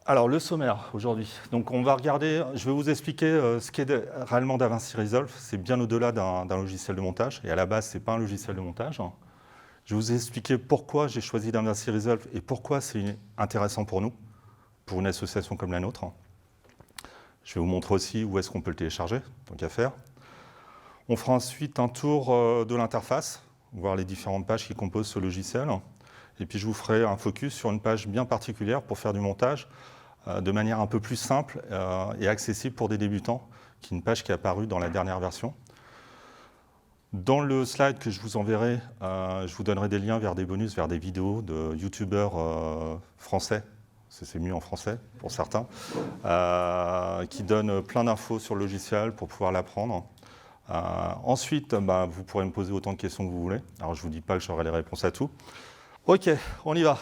Alors, le sommaire aujourd'hui. Donc, on va regarder, je vais vous expliquer ce qu'est réellement DaVinci Resolve. C'est bien au-delà d'un logiciel de montage. Et à la base, ce n'est pas un logiciel de montage. Je vais vous expliquer pourquoi j'ai choisi DaVinci Resolve et pourquoi c'est intéressant pour nous, pour une association comme la nôtre. Je vais vous montrer aussi où est-ce qu'on peut le télécharger, donc à faire. On fera ensuite un tour de l'interface, voir les différentes pages qui composent ce logiciel. Et puis, je vous ferai un focus sur une page bien particulière pour faire du montage de manière un peu plus simple et accessible pour des débutants, qui est une page qui est apparue dans la dernière version. Dans le slide que je vous enverrai, je vous donnerai des liens vers des bonus, vers des vidéos de youtubeurs français, c'est mieux en français pour certains, qui donnent plein d'infos sur le logiciel pour pouvoir l'apprendre. Ensuite, vous pourrez me poser autant de questions que vous voulez. Alors, je ne vous dis pas que j'aurai les réponses à tout. OK, on y va.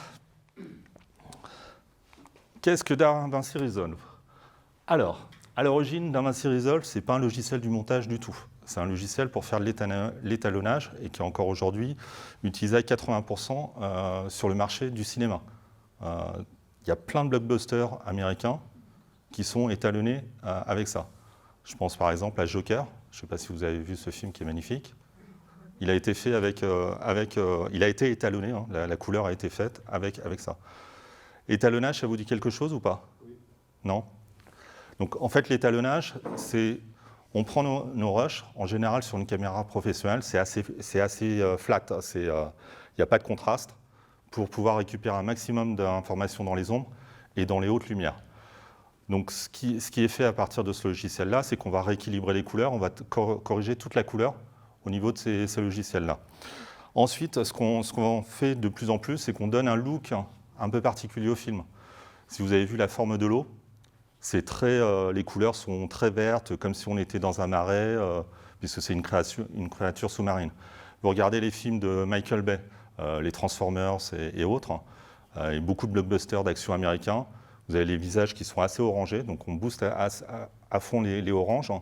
Qu'est-ce que DaVinci Resolve? Alors, à l'origine, DaVinci Resolve, ce n'est pas un logiciel du montage du tout. C'est un logiciel pour faire de l'étalonnage et qui est encore aujourd'hui utilisé à 80% sur le marché du cinéma. Il y a plein de blockbusters américains qui sont étalonnés avec ça. Je pense par exemple à Joker. Je ne sais pas si vous avez vu ce film qui est magnifique. Il a été fait il a été étalonné, hein, la couleur a été faite avec ça. Étalonnage, ça vous dit quelque chose ou pas? Oui. Non? Donc en fait, l'étalonnage, c'est on prend nos rushs, en général sur une caméra professionnelle, c'est assez flat, il n'y a pas de contraste, pour pouvoir récupérer un maximum d'informations dans les ombres et dans les hautes lumières. Donc ce qui est fait à partir de ce logiciel-là, c'est qu'on va rééquilibrer les couleurs, on va corriger toute la couleur au niveau de ces logiciels-là. Ensuite, ce qu'on fait de plus en plus, c'est qu'on donne un look un peu particulier au film. Si vous avez vu la forme de l'eau, les couleurs sont très vertes, comme si on était dans un marais, puisque c'est une créature sous-marine. Vous regardez les films de Michael Bay, les Transformers et autres, et beaucoup de blockbusters d'action américains, vous avez les visages qui sont assez orangés, donc on booste à fond les oranges,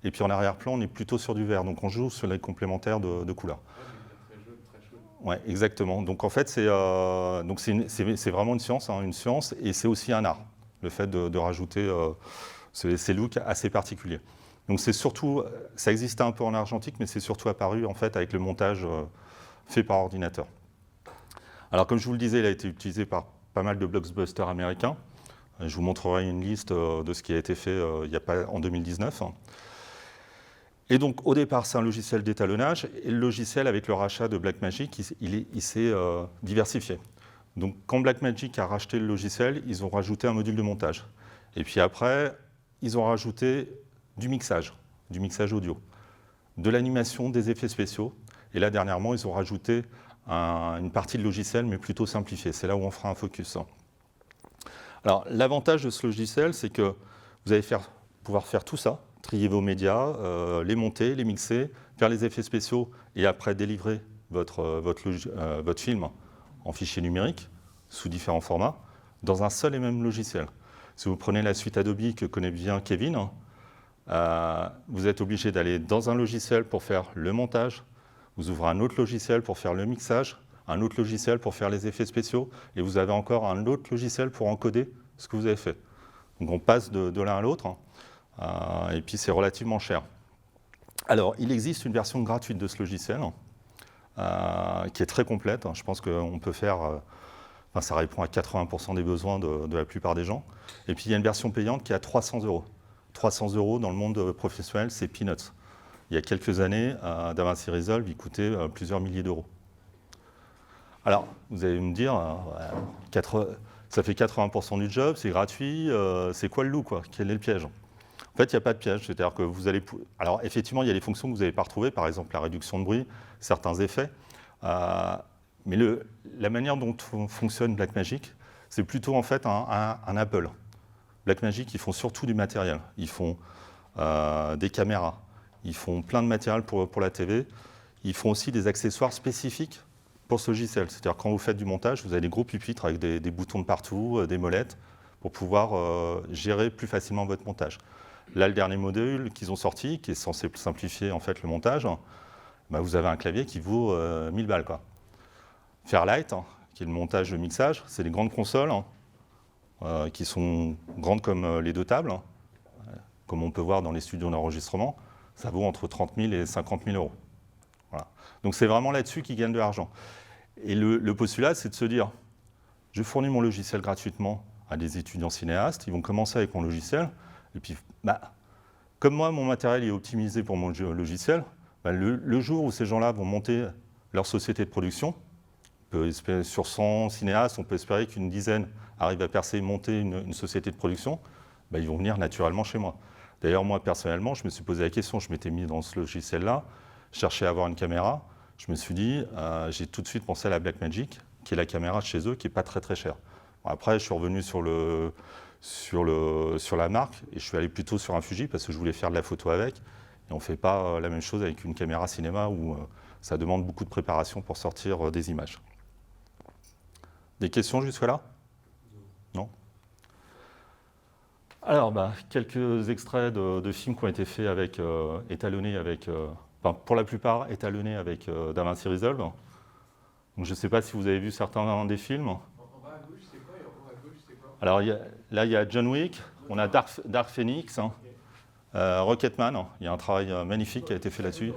et puis en arrière-plan, on est plutôt sur du vert, donc on joue sur les complémentaires de couleurs. Oui, exactement. Donc en fait, c'est vraiment une science, et c'est aussi un art, le fait de rajouter ces looks assez particuliers. Donc c'est surtout, ça existait un peu en argentique, mais c'est surtout apparu en fait avec le montage fait par ordinateur. Alors comme je vous le disais, il a été utilisé par pas mal de blockbusters américains. Je vous montrerai une liste de ce qui a été fait en 2019. Et donc, au départ, c'est un logiciel d'étalonnage. Et le logiciel, avec le rachat de Blackmagic, il s'est diversifié. Donc, quand Blackmagic a racheté le logiciel, ils ont rajouté un module de montage. Et puis après, ils ont rajouté du mixage audio, de l'animation, des effets spéciaux. Et là, dernièrement, ils ont rajouté une partie de logiciel, mais plutôt simplifiée. C'est là où on fera un focus. Alors, l'avantage de ce logiciel, c'est que vous allez pouvoir faire tout ça, trier vos médias, les monter, les mixer, faire les effets spéciaux et après délivrer votre film en fichier numérique sous différents formats dans un seul et même logiciel. Si vous prenez la suite Adobe que connaît bien Kevin, vous êtes obligé d'aller dans un logiciel pour faire le montage, vous ouvrez un autre logiciel pour faire le mixage, un autre logiciel pour faire les effets spéciaux, et vous avez encore un autre logiciel pour encoder ce que vous avez fait. Donc on passe de l'un à l'autre, et puis c'est relativement cher. Alors, il existe une version gratuite de ce logiciel, qui est très complète. Je pense qu'on peut faire... ça répond à 80% des besoins de la plupart des gens. Et puis il y a une version payante qui est à 300 €. 300 € dans le monde professionnel, c'est peanuts. Il y a quelques années, DaVinci Resolve, il coûtait plusieurs milliers d'euros. Alors, vous allez me dire, ça fait 80% du job, c'est gratuit, c'est quoi le loup, quoi? Quel est le piège? En fait, il n'y a pas de piège, c'est-à-dire que vous allez... Alors, effectivement, il y a des fonctions que vous n'avez pas retrouvées, par exemple la réduction de bruit, certains effets, mais la manière dont fonctionne Blackmagic, c'est plutôt en fait un Apple. Blackmagic, ils font surtout du matériel, ils font des caméras, ils font plein de matériel pour la TV, ils font aussi des accessoires spécifiques pour ce logiciel. C'est-à-dire quand vous faites du montage, vous avez des gros pupitres avec des boutons de partout, des molettes, pour pouvoir gérer plus facilement votre montage. Là, le dernier module qu'ils ont sorti, qui est censé simplifier en fait le montage, vous avez un clavier qui vaut 1000 balles, quoi. Fairlight, qui est le montage, le mixage, c'est des grandes consoles. qui sont grandes comme les 2 tables, hein, comme on peut voir dans les studios d'enregistrement, ça vaut entre 30 000 et 50 000 euros. Voilà. Donc c'est vraiment là-dessus qu'ils gagnent de l'argent. Et le postulat, c'est de se dire, je fournis mon logiciel gratuitement à des étudiants cinéastes, ils vont commencer avec mon logiciel, et puis, comme moi, mon matériel est optimisé pour mon logiciel, le jour où ces gens-là vont monter leur société de production, sur 100 cinéastes, on peut espérer qu'une dizaine arrivent à percer et monter une société de production, ils vont venir naturellement chez moi. D'ailleurs, moi, personnellement, je me suis posé la question, je m'étais mis dans ce logiciel-là, je cherchais à avoir une caméra, je me suis dit, j'ai tout de suite pensé à la Blackmagic, qui est la caméra de chez eux, qui n'est pas très très chère. Bon, après, je suis revenu sur la marque, et je suis allé plutôt sur un Fuji, parce que je voulais faire de la photo avec, et on ne fait pas la même chose avec une caméra cinéma, où ça demande beaucoup de préparation pour sortir des images. Des questions jusque-là? Non? Alors, quelques extraits de films qui ont été faits avec, étalonnés avec, pour la plupart étalonnés avec DaVinci Resolve. Donc, je ne sais pas si vous avez vu certains des films. En bas à gauche, c'est quoi? Et en haut à gauche, c'est quoi? Alors, là, il y a John Wick, on a Dark Phoenix, Rocketman, il y a un travail magnifique qui a été fait là-dessus.